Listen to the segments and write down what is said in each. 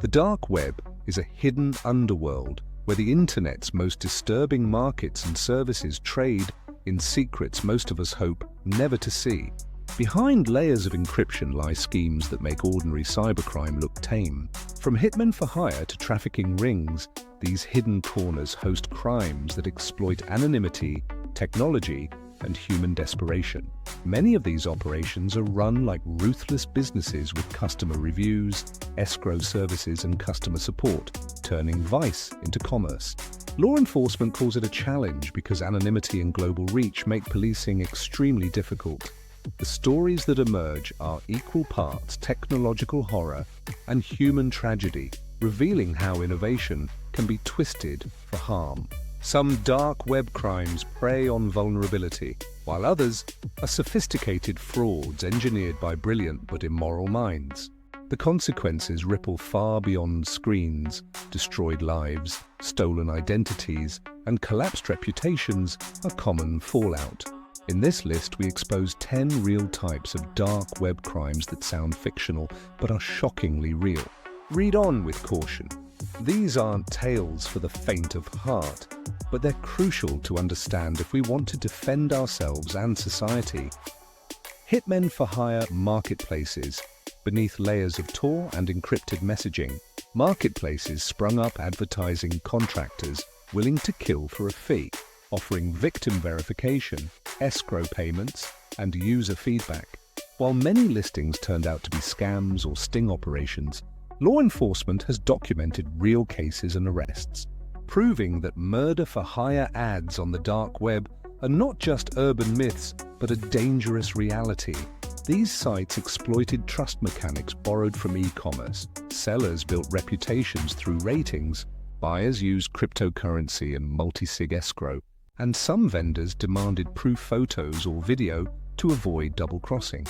The dark web is a hidden underworld where the internet's most disturbing markets and services trade in secrets most of us hope never to see. Behind layers of encryption lie schemes that make ordinary cybercrime look tame. From hitmen for hire to trafficking rings, these hidden corners host crimes that exploit anonymity, technology, and human desperation. Many of these operations are run like ruthless businesses with customer reviews, escrow services, and customer support, turning vice into commerce. Law enforcement calls it a challenge because anonymity and global reach make policing extremely difficult. The stories that emerge are equal parts technological horror and human tragedy, revealing how innovation can be twisted for harm. Some dark web crimes prey on vulnerability, while others are sophisticated frauds engineered by brilliant but immoral minds. The consequences ripple far beyond screens. Destroyed lives, stolen identities, and collapsed reputations are common fallout. In this list, we expose 10 real types of dark web crimes that sound fictional but are shockingly real. Read on with caution. These aren't tales for the faint of heart, but they're crucial to understand if we want to defend ourselves and society. Hitmen for hire marketplaces. Beneath layers of Tor and encrypted messaging, marketplaces sprung up advertising contractors willing to kill for a fee, offering victim verification, escrow payments, and user feedback. While many listings turned out to be scams or sting operations, law enforcement has documented real cases and arrests, proving that murder for hire ads on the dark web are not just urban myths, but a dangerous reality. These sites exploited trust mechanics borrowed from e-commerce. Sellers built reputations through ratings, buyers used cryptocurrency and multi-sig escrow, and some vendors demanded proof photos or video to avoid double-crossing.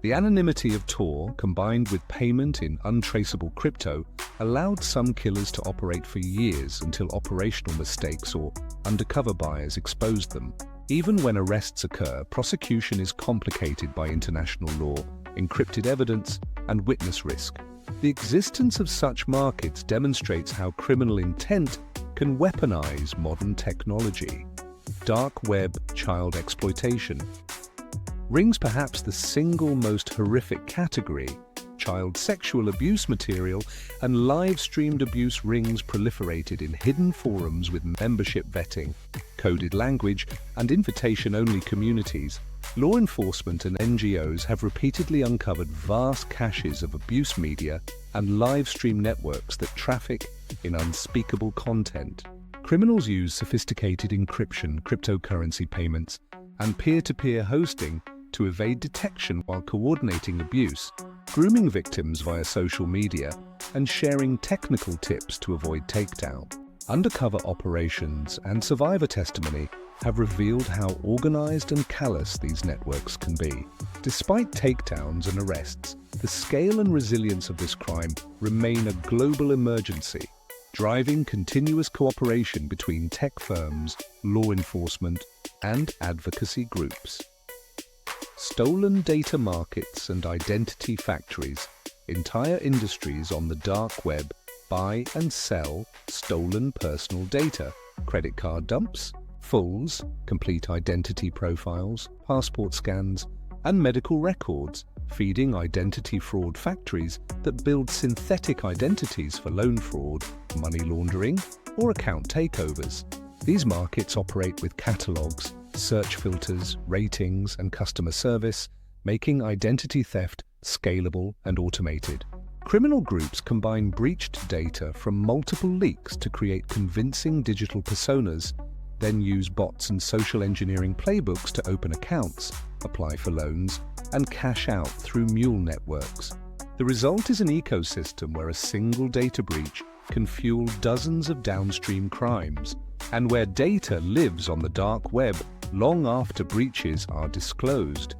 The anonymity of Tor, combined with payment in untraceable crypto, allowed some killers to operate for years until operational mistakes or undercover buyers exposed them. Even when arrests occur, prosecution is complicated by international law, encrypted evidence, and witness risk. The existence of such markets demonstrates how criminal intent can weaponize modern technology. Dark web child exploitation rings perhaps the single most horrific category. Child sexual abuse material and live-streamed abuse rings proliferated in hidden forums with membership vetting, coded language, and invitation-only communities. Law enforcement and NGOs have repeatedly uncovered vast caches of abuse media and live-stream networks that traffic in unspeakable content. Criminals use sophisticated encryption, cryptocurrency payments, and peer-to-peer hosting to evade detection while coordinating abuse, grooming victims via social media, and sharing technical tips to avoid takedown. Undercover operations and survivor testimony have revealed how organized and callous these networks can be. Despite takedowns and arrests, the scale and resilience of this crime remain a global emergency, driving continuous cooperation between tech firms, law enforcement, and advocacy groups. Stolen data markets and identity factories. Entire industries on the dark web buy and sell stolen personal data, credit card dumps, fulls, complete identity profiles, passport scans, and medical records, feeding identity fraud factories that build synthetic identities for loan fraud, money laundering, or account takeovers. These markets operate with catalogs, search filters, ratings, and customer service, making identity theft scalable and automated. Criminal groups combine breached data from multiple leaks to create convincing digital personas, then use bots and social engineering playbooks to open accounts, apply for loans, and cash out through mule networks. The result is an ecosystem where a single data breach can fuel dozens of downstream crimes, and where data lives on the dark web long after breaches are disclosed.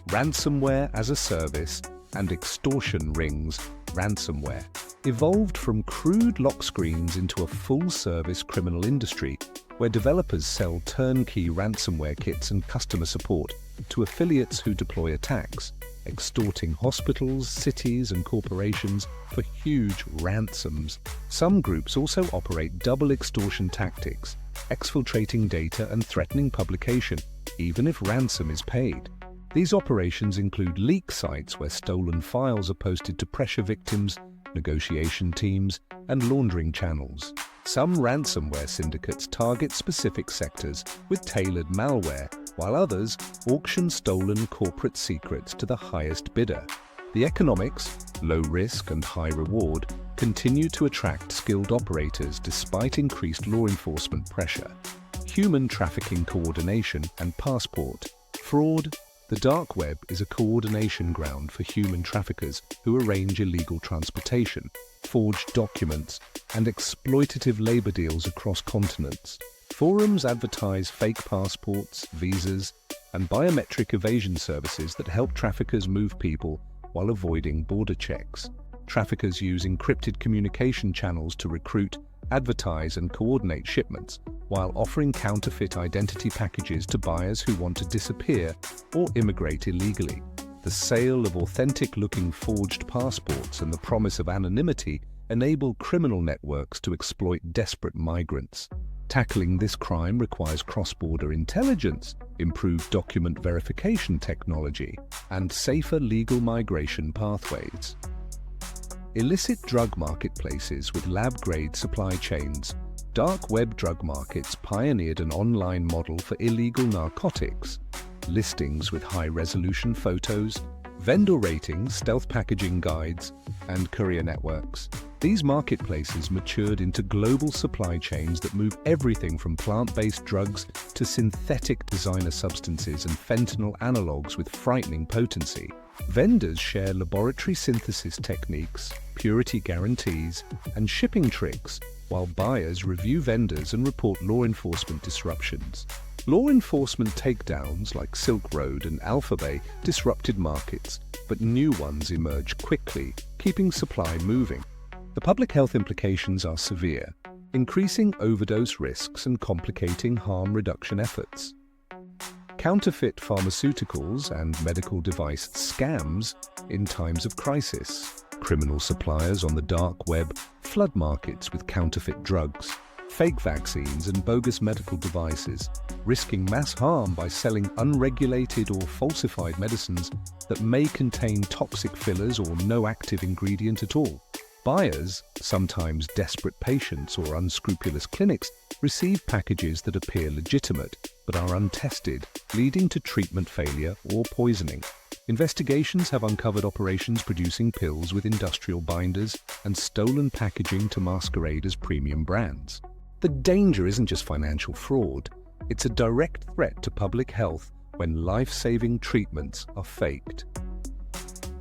Ransomware as a service and extortion rings. Ransomware evolved from crude lock screens into a full-service criminal industry where developers sell turnkey ransomware kits and customer support to affiliates who deploy attacks. extorting hospitals, cities, and corporations for huge ransoms. Some groups also operate double extortion tactics, exfiltrating data and threatening publication, even if ransom is paid. These operations include leak sites where stolen files are posted to pressure victims, negotiation teams, and laundering channels. Some ransomware syndicates target specific sectors with tailored malware, while others auction stolen corporate secrets to the highest bidder. The economics, low risk and high reward, continue to attract skilled operators despite increased law enforcement pressure. Human trafficking coordination and passport. Fraud. The dark web is a coordination ground for human traffickers who arrange illegal transportation, forged documents, and exploitative labor deals across continents. Forums advertise fake passports, visas, and biometric evasion services that help traffickers move people while avoiding border checks. Traffickers use encrypted communication channels to recruit, advertise, and coordinate shipments, while offering counterfeit identity packages to buyers who want to disappear or immigrate illegally. The sale of authentic-looking forged passports and the promise of anonymity enable criminal networks to exploit desperate migrants. Tackling this crime requires cross-border intelligence, improved document verification technology, and safer legal migration pathways. Illicit drug marketplaces with lab-grade supply chains. Dark web drug markets pioneered an online model for illegal narcotics. Listings with high-resolution photos, vendor ratings, stealth packaging guides, and courier networks. These marketplaces matured into global supply chains that move everything from plant-based drugs to synthetic designer substances and fentanyl analogs with frightening potency. Vendors share laboratory synthesis techniques, purity guarantees, and shipping tricks, while buyers review vendors and report law enforcement disruptions. Law enforcement takedowns like Silk Road and Alphabet disrupted markets, but new ones emerge quickly, keeping supply moving. The public health implications are severe, increasing overdose risks and complicating harm reduction efforts. Counterfeit pharmaceuticals and medical device scams in times of crisis. Criminal suppliers on the dark web flood markets with counterfeit drugs, fake vaccines and bogus medical devices, risking mass harm by selling unregulated or falsified medicines that may contain toxic fillers or no active ingredient at all. Buyers, sometimes desperate patients or unscrupulous clinics, receive packages that appear legitimate but are untested, leading to treatment failure or poisoning. Investigations have uncovered operations producing pills with industrial binders and stolen packaging to masquerade as premium brands. The danger isn't just financial fraud, it's a direct threat to public health when life-saving treatments are faked.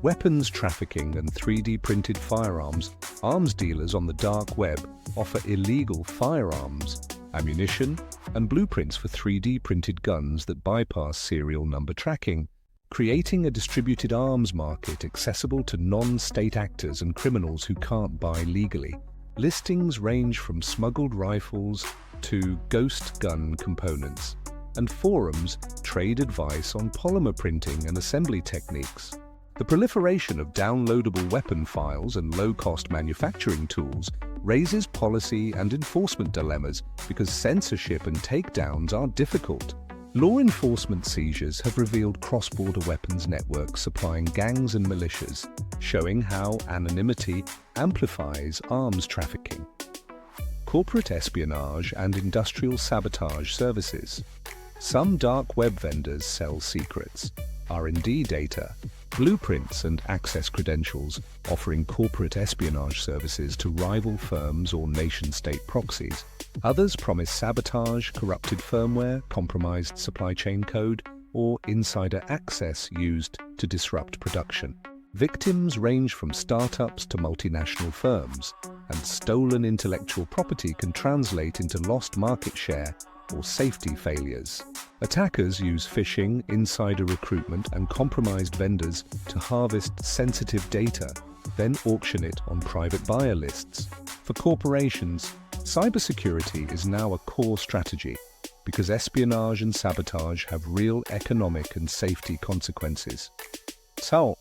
Weapons trafficking and 3D printed firearms. Arms dealers on the dark web offer illegal firearms, ammunition, and blueprints for 3D printed guns that bypass serial number tracking, creating a distributed arms market accessible to non-state actors and criminals who can't buy legally. Listings range from smuggled rifles to ghost gun components, and forums trade advice on polymer printing and assembly techniques. The proliferation of downloadable weapon files and low-cost manufacturing tools raises policy and enforcement dilemmas because censorship and takedowns are difficult. Law enforcement seizures have revealed cross-border weapons networks supplying gangs and militias, showing how anonymity amplifies arms trafficking. Corporate espionage and industrial sabotage services. Some dark web vendors sell secrets, R&D data, blueprints and access credentials, offering corporate espionage services to rival firms or nation-state proxies. Others promise sabotage, corrupted firmware, compromised supply chain code, or insider access used to disrupt production. Victims range from startups to multinational firms, and stolen intellectual property can translate into lost market share or safety failures. Attackers use phishing, insider recruitment, and compromised vendors to harvest sensitive data, then auction it on private buyer lists. For corporations, cybersecurity is now a core strategy because espionage and sabotage have real economic and safety consequences. So,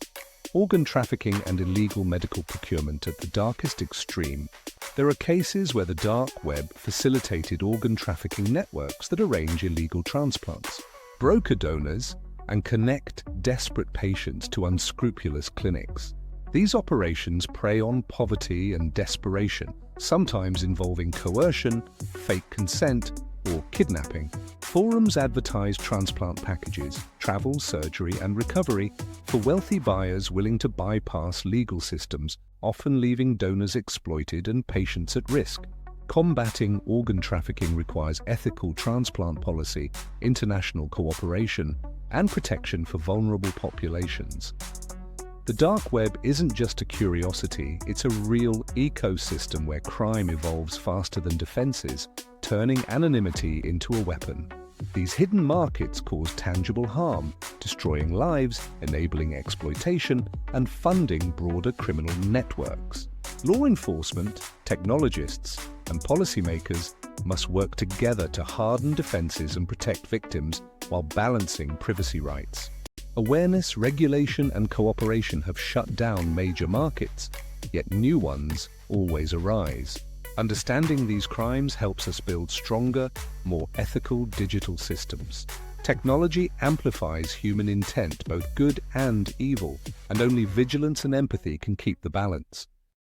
organ trafficking and illegal medical procurement at the darkest extreme. There are cases where the dark web facilitated organ trafficking networks that arrange illegal transplants, broker donors, and connect desperate patients to unscrupulous clinics. These operations prey on poverty and desperation, sometimes involving coercion, fake consent, or kidnapping. Forums advertise transplant packages, travel, surgery, and recovery for wealthy buyers willing to bypass legal systems, often leaving donors exploited and patients at risk. Combating organ trafficking requires ethical transplant policy, international cooperation, and protection for vulnerable populations. The dark web isn't just a curiosity, it's a real ecosystem where crime evolves faster than defenses, turning anonymity into a weapon. These hidden markets cause tangible harm, destroying lives, enabling exploitation, and funding broader criminal networks. Law enforcement, technologists, and policymakers must work together to harden defenses and protect victims while balancing privacy rights. Awareness, regulation, and cooperation have shut down major markets, yet new ones always arise. Understanding these crimes helps us build stronger, more ethical digital systems. Technology amplifies human intent, both good and evil, and only vigilance and empathy can keep the balance.